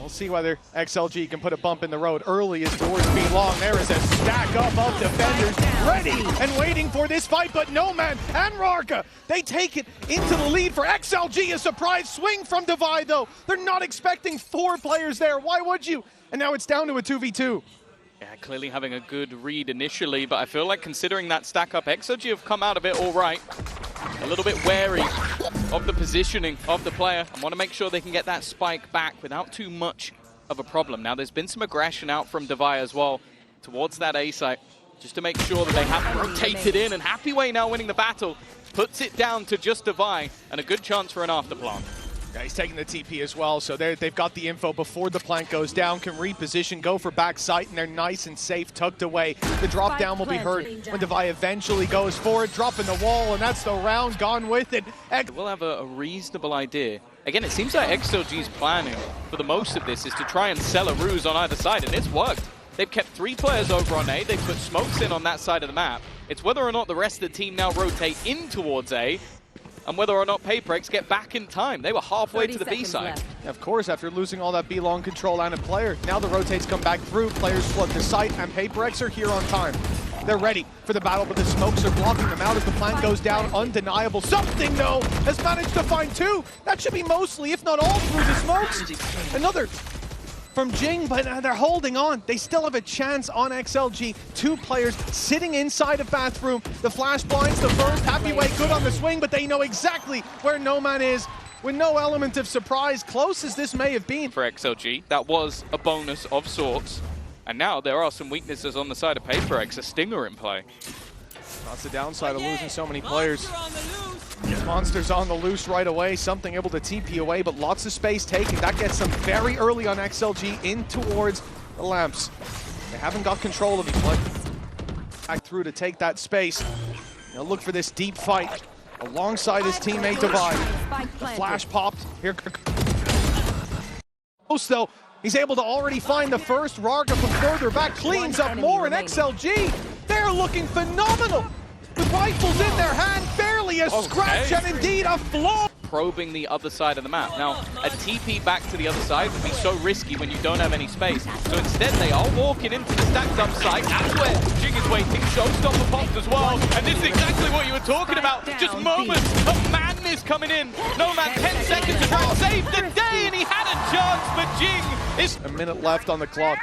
We'll see whether XLG can put a bump in the road early as doors be long. There is a stack up of defenders ready and waiting for this fight, but NoMan and Rarga, they take it into the lead for XLG. A surprise swing from Divide, though. They're not expecting 4 players there. Why would you? And now it's down to a 2v2. Yeah, clearly having a good read initially, but I feel like considering that stack up, XLG have come out of it all right. A little bit wary of the positioning of the player and want to make sure they can get that spike back without too much of a problem. Now, there's been some aggression out from Divide as well towards that A site, just to make sure that they have rotated in, and happywei now winning the battle, puts it down to just Divide and a good chance for an afterplant. Yeah, he's taking the TP as well, so they've got the info before the plant goes down, can reposition, go for back sight, and they're nice and safe, tucked away. The drop down will be heard when Divide eventually goes for it, dropping the wall, and that's the round gone with it. We'll have a reasonable idea. Again, it seems like XLG's planning for the most of this is to try and sell a ruse on either side, and it's worked. They've kept 3 players over on A, they've put smokes in on that side of the map. It's whether or not the rest of the team now rotate in towards A, and whether or not PatMen get back in time. They were halfway to the B side. Yeah, of course, after losing all that B-long control and a player, now the rotates come back through, players flood the site, and PatMen are here on time. They're ready for the battle, but the smokes are blocking them out as the plant goes down. Undeniable. Something, though, has managed to find 2. That should be mostly, if not all, through the smokes. Another from Jinggg, but they're holding on. They still have a chance on XLG. 2 players sitting inside a bathroom. The flash blinds the first. happywei good on the swing, but they know exactly where NoMan is with no element of surprise, close as this may have been. For XLG, that was a bonus of sorts. And now there are some weaknesses on the side of PatMen, a stinger in play. That's the downside of losing so many players. Monsters on the loose right away, something able to TP away, but lots of space taken. That gets them very early on XLG in towards the lamps. They haven't got control of each other. Back through to take that space. Now look for this deep fight alongside his teammate Divide. The flash popped. Here close though. He's able to already find the first. Rarga from further back cleans up more, and XLG, they're looking phenomenal. With rifles in their hand, barely a scratch, and indeed a flaw. Probing the other side of the map. Now, a TP back to the other side would be so risky when you don't have any space. So instead, they are walking into the stacked up site. That's where Jinggg is waiting. Showstopper popped as well. And this is exactly what you were talking about. Just moments of madness coming in. NoMan, 10 seconds to try and save the day, and he had a chance, but Jinggg is... A minute left on the clock.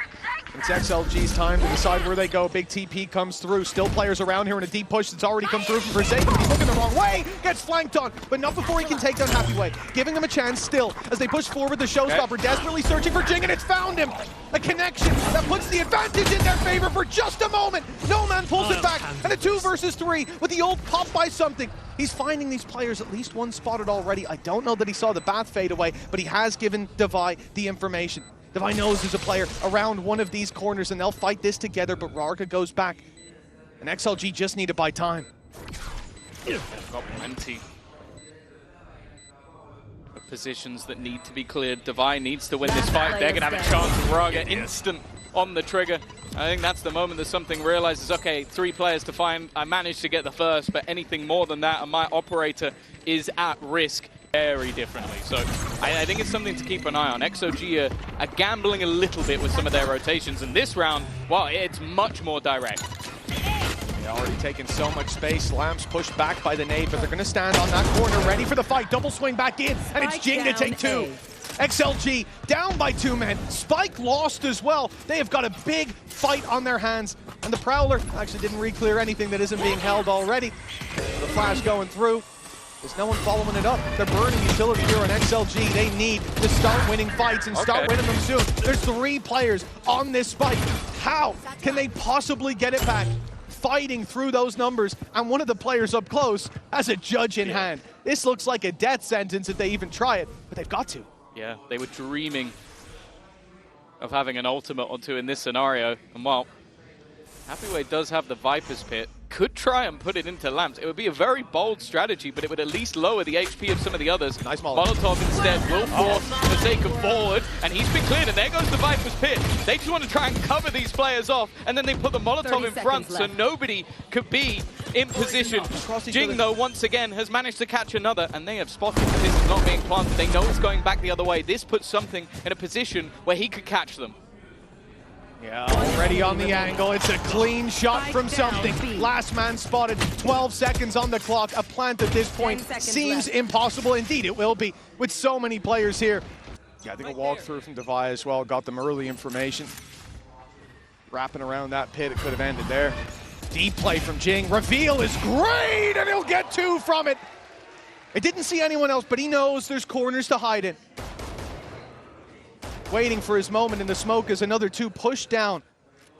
It's XLG's time to decide where they go. Big TP comes through. Still players around here in a deep push that's already come through from Forsaken. He's looking the wrong way. Gets flanked on, but not before he can take down happywei. Giving them a chance still as they push forward the showstopper, desperately searching for Jinggg, and it's found him. A connection that puts the advantage in their favor for just a moment. NoMan pulls it back, and a 2 versus 3 with the old pop by something. He's finding these players, at least one spotted already. I don't know that he saw the bath fade away, but he has given Divide the information. Divide knows there's a player around one of these corners, and they'll fight this together, but Rarga goes back. And XLG just need to buy time. They've got plenty of positions that need to be cleared. Divide needs to win this fight. They're going to have a chance with Rarga instant on the trigger. I think that's the moment that something realizes, okay, 3 players to find. I managed to get the first, but anything more than that, and my operator is at risk very differently. So I think it's something to keep an eye on. XLG are gambling a little bit with some of their rotations, and this round, well, it's much more direct. They're already taking so much space. Lamps pushed back by the nade, but they're going to stand on that corner, ready for the fight. Double swing back in, and it's Jinggg to take 2. XLG down by 2 men. Spike lost as well. They have got a big fight on their hands, and the Prowler actually didn't re-clear anything that isn't being held already. The flash going through. There's no one following it up. They're burning utility here on XLG. They need to start winning fights and start winning them soon. There's 3 players on this spike. How can they possibly get it back? Fighting through those numbers, and one of the players up close has a judge in hand. This looks like a death sentence if they even try it, but they've got to. Yeah, they were dreaming of having an ultimate or 2 in this scenario, and well, happywei does have the Viper's Pit. Could try and put it into lamps. It would be a very bold strategy, but it would at least lower the HP of some of the others. Nice Molotov. Molotov instead will force Forsaken forward, and he's been cleared, and there goes the Viper's Pit. They just want to try and cover these players off, and then they put the Molotov in front, so nobody could be in position. Jinggg, though, once again, has managed to catch another, and they have spotted that this is not being planted. They know it's going back the other way. This puts something in a position where he could catch them. Yeah, already on the angle. It's a clean shot from something. Last man spotted, 12 seconds on the clock. A plant at this point seems impossible. Indeed, it will be with so many players here. Yeah, I think a walkthrough from Devi as well got them early information. Wrapping around that pit, it could have ended there. Deep play from Jinggg. Reveal is great, and he'll get 2 from it. It didn't see anyone else, but he knows there's corners to hide in. Waiting for his moment in the smoke as another 2 push down.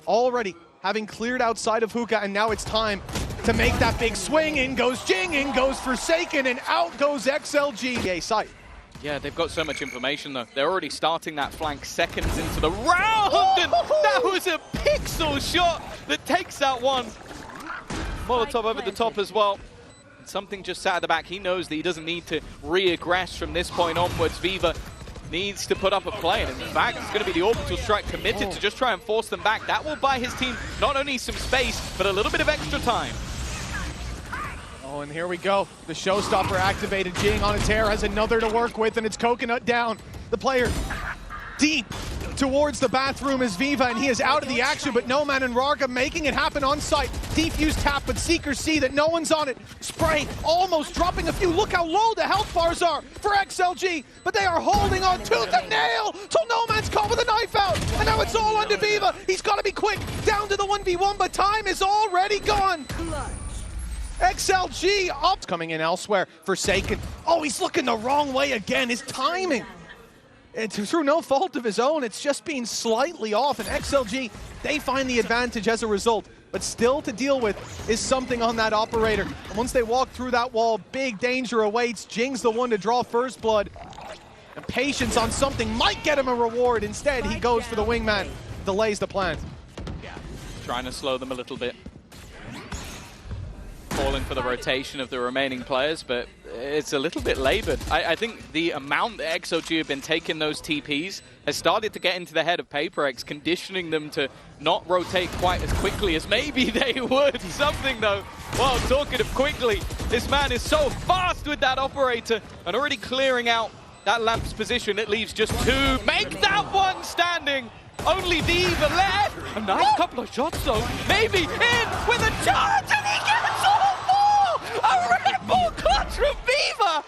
Already having cleared outside of Hookah, and now it's time to make that big swing. In goes Jinggg, in goes Forsaken, and out goes XLG. Yay, sight. Yeah, they've got so much information, though. They're already starting that flank seconds into the round, and that was a pixel shot that takes that one. Molotov over the top as well. Something just sat at the back. He knows that he doesn't need to re-aggress from this point onwards. Viva needs to put up a play, and in fact, it's going to be the orbital strike committed to just try and force them back. That will buy his team not only some space, but a little bit of extra time. Oh, and here we go. The showstopper activated. Jinggg on a tear has another to work with, and it's Coconut down. The player deep towards the bathroom is Viva, and he is out of the action, but NoMan and Rarga making it happen on site. Defuse tap, but Seekers see that no one's on it. Spray almost dropping a few. Look how low the health bars are for XLG, but they are holding on tooth and nail till NoMan's caught with a knife out, and now it's all onto Viva. He's got to be quick, down to the 1v1, but time is already gone. XLG up, coming in elsewhere. Forsaken. Oh, he's looking the wrong way again. His timing, it's through no fault of his own, it's just being slightly off, and XLG, they find the advantage as a result. But still to deal with is something on that operator. And once they walk through that wall, big danger awaits. Jingg's the one to draw first blood. And patience on something might get him a reward. Instead, he goes for the wingman. Delays the plant. Yeah, trying to slow them a little bit. Calling for the rotation of the remaining players, but it's a little bit labored. I think the amount that XOG have been taking those TPs has started to get into the head of PaperX, conditioning them to not rotate quite as quickly as maybe they would. Something though, well, talking of quickly, this man is so fast with that operator and already clearing out that Lamp's position. It leaves just 2. Make that one standing. Only Viva left. A nice couple of shots though. Maybe in with a charge, and he gets all 4. A Red Bull clutch from Viva.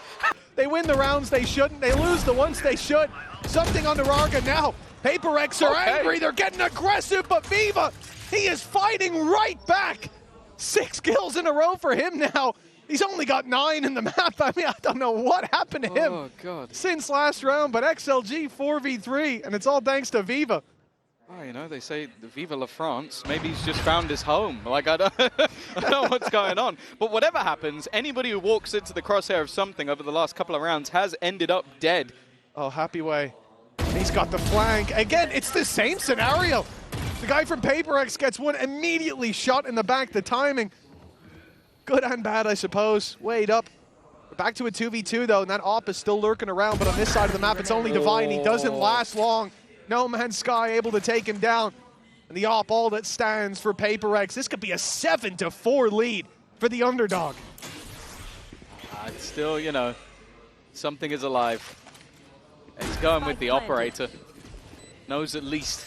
They win the rounds they shouldn't. They lose the ones they should. Something on the Rarga now. PaperX are angry. They're getting aggressive, but Viva, he is fighting right back. 6 kills in a row for him now. He's only got 9 in the map. I mean, I don't know what happened to him since last round, but XLG 4v3, and it's all thanks to Viva. Oh, you know, they say the Viva la France. Maybe he's just found his home. Like, I don't know what's going on. But whatever happens, anybody who walks into the crosshair of something over the last couple of rounds has ended up dead. Oh, happywei. He's got the flank. Again, it's the same scenario. The guy from PaperX gets one immediately shot in the back. The timing, good and bad, I suppose. Wait up. Back to a 2v2, though, and that op is still lurking around. But on this side of the map, it's only Devi, and he doesn't last long. NoMan Sky able to take him down. And the op, all that stands for PaperX. This could be a 7-4 lead for the underdog. It's still, you know, something is alive. He's going with the operator. Knows at least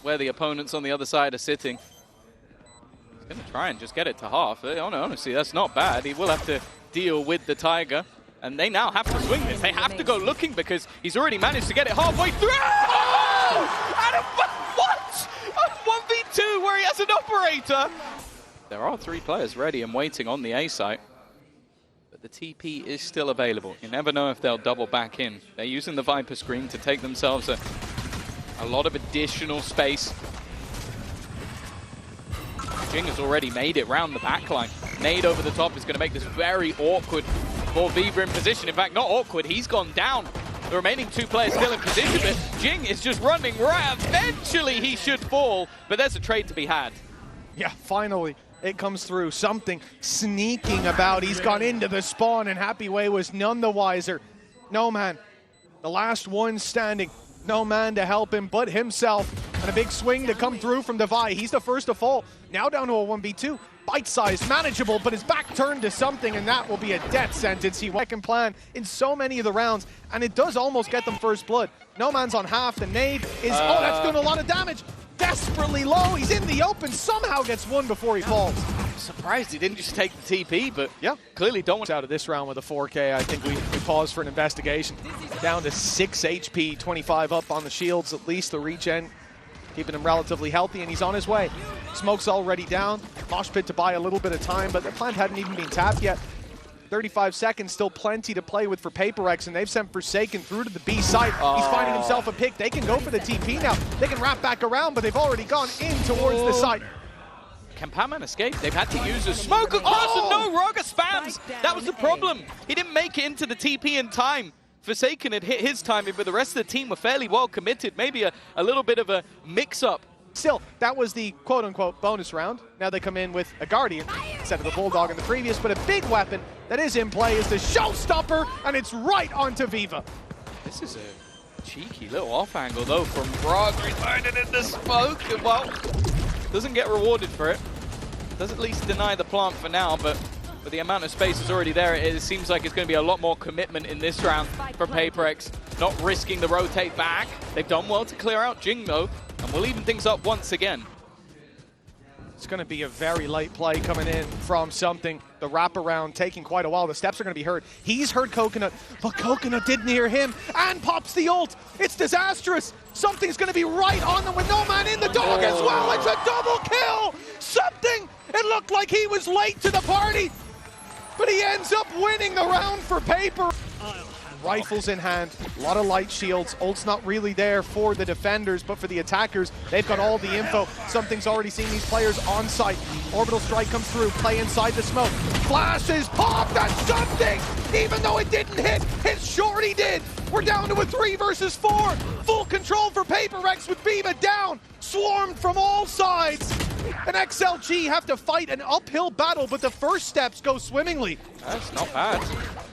where the opponents on the other side are sitting. He's going to try and just get it to half. Honestly, that's not bad. He will have to deal with the Tiger. And they now have to swing this. They have to go looking because he's already managed to get it halfway through. Oh! What? A 1v2 where he has an operator. There are 3 players ready and waiting on the A site. But the TP is still available. You never know if they'll double back in. They're using the Viper screen to take themselves a lot of additional space. Jinggg has already made it round the backline. Nade over the top is going to make this very awkward for Viva in position. In fact, not awkward, he's gone down. The remaining 2 players still in position, but Jinggg is just running right. Eventually he should fall, but there's a trade to be had. Yeah, finally it comes through. Something sneaking about. He's gone into the spawn, and happywei was none the wiser. NoMan, the last one standing. NoMan to help him, but himself. And a big swing to come through from Devi. He's the first to fall. Now down to a 1v2. bite-sized, manageable, but his back turned to something, and that will be a death sentence. He can plan in so many of the rounds, and it does almost get them first blood. NoMan's on half. The nade is, oh, that's doing a lot of damage. Desperately low. He's in the open. Somehow gets one before he falls. I'm surprised he didn't just take the TP, but yeah, clearly don't want out of this round with a 4K. I think we pause for an investigation. Down to 6 HP, 25 up on the shields, at least the regen. Keeping him relatively healthy, and he's on his way. Smoke's already down. Mosh pit to buy a little bit of time, but the plant hadn't even been tapped yet. 35 seconds, still plenty to play with for PaperX, and they've sent Forsaken through to the B site. He's finding himself a pick. They can go for the TP now. They can wrap back around, but they've already gone in towards the site. Can PatMen escape? They've had to use a smoke across, and no, Rarga spams. That was the problem. He didn't make it into the TP in time. Forsaken had hit his timing, but the rest of the team were fairly well committed. Maybe a little bit of a mix-up. Still, that was the quote-unquote bonus round. Now they come in with a Guardian instead of the Bulldog in the previous, but a big weapon that is in play is the Showstopper, and it's right onto Viva. This is a cheeky little off-angle, though, from Rarga. He's burning in the smoke, and, well, doesn't get rewarded for it. Does at least deny the plant for now, but the amount of space is already there. It seems like it's going to be a lot more commitment in this round from PaperX, not risking the rotate back. They've done well to clear out Jinggg, though, and we'll even things up once again. It's going to be a very late play coming in from something. The wraparound taking quite a while. The steps are going to be heard. He's heard Coconut, but Coconut didn't hear him, and pops the ult. It's disastrous. Something's going to be right on them with NoMan in the dog as well. It's a double kill. Something. It looked like he was late to the party, but he ends up winning the round for Paper. Rifles in hand, a lot of light shields. Ult's not really there for the defenders, but for the attackers, they've got all the info. Something's already seen these players on site. Orbital strike comes through, play inside the smoke. Flashes popped at something, even though it didn't hit. His shorty did. We're down to a 3 versus 4. Full control for PaperX with Viva down, swarmed from all sides. And XLG have to fight an uphill battle, but the first steps go swimmingly. That's not bad.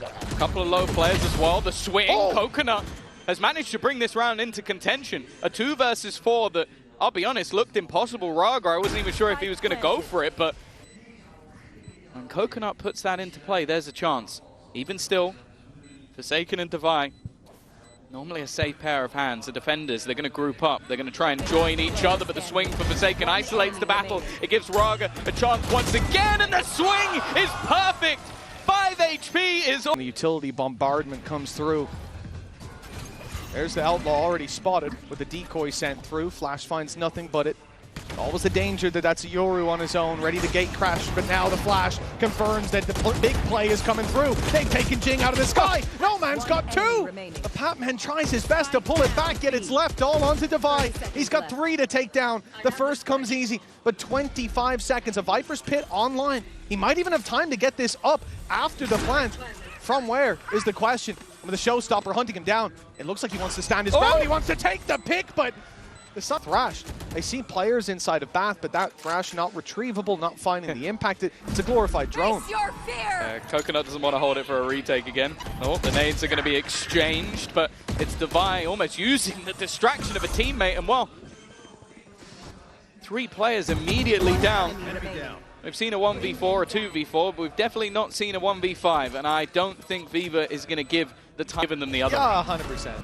A couple of low players as well. The swing, Coconut has managed to bring this round into contention. A 2 versus 4 that, I'll be honest, looked impossible. Rarga, I wasn't even sure if he was going to go for it, but when Coconut puts that into play, there's a chance. Even still, Forsaken and Devi, normally a safe pair of hands. The defenders, they're going to group up. They're going to try and join each other, but the swing for Forsaken isolates the battle. It gives Rarga a chance once again, and the swing is perfect. 5 HP is on. The utility bombardment comes through. There's the Outlaw already spotted with the decoy sent through. Flash finds nothing but it. Always the danger that that's a Yoru on his own, ready to gate crash, but now the Flash confirms that the big play is coming through. They've taken Jinggg out of the sky. NoMan's got 2. The PatMen tries his best to pull it back, yet it's left all onto Devi. He's got 3 to take down. The first comes easy, but 25 seconds. A Viper's Pit online. He might even have time to get this up after the plant. From where is the question? With the Showstopper hunting him down, it looks like he wants to stand his ground. He wants to take the pick, but the sun thrashed. They see players inside of Bath, but that thrash not retrievable, not finding the impact. It's a glorified drone. Coconut doesn't want to hold it for a retake again. Oh, the nades are going to be exchanged, but it's Devi almost using the distraction of a teammate, and well, 3 players immediately down. We've seen a 1v4 or 2v4, but we've definitely not seen a 1v5, and I don't think Viva is going to give the time given them the other. Yeah, 100%.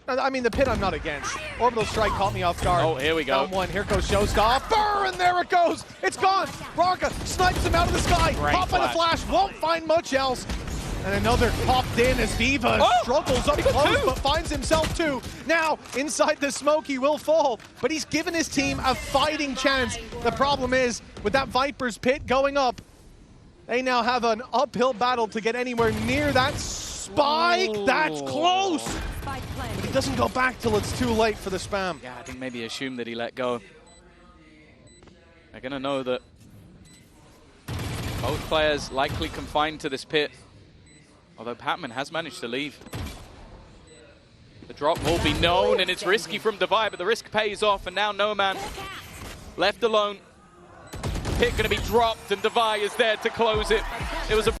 I mean, the pit I'm not against. Orbital strike caught me off guard. Oh, here we go. Down 1, here goes Showstopper, and there it goes. It's gone. Rarga snipes him out of the sky. Pop by the Flash, won't find much else. And another popped in as Viva struggles up close, but finds himself 2. Now, inside the smoke, he will fall, but he's given his team a fighting chance. The problem is, with that Viper's Pit going up, they now have an uphill battle to get anywhere near that spike. That's close. But he doesn't go back till it's too late for the spam. Yeah, I think maybe assume that he let go. They're going to know that both players likely confined to this pit. Although PatMen has managed to leave. The drop will be known, and it's risky from Devi, but the risk pays off, and now NoMan left alone. Pit going to be dropped, and Devi is there to close it. It was a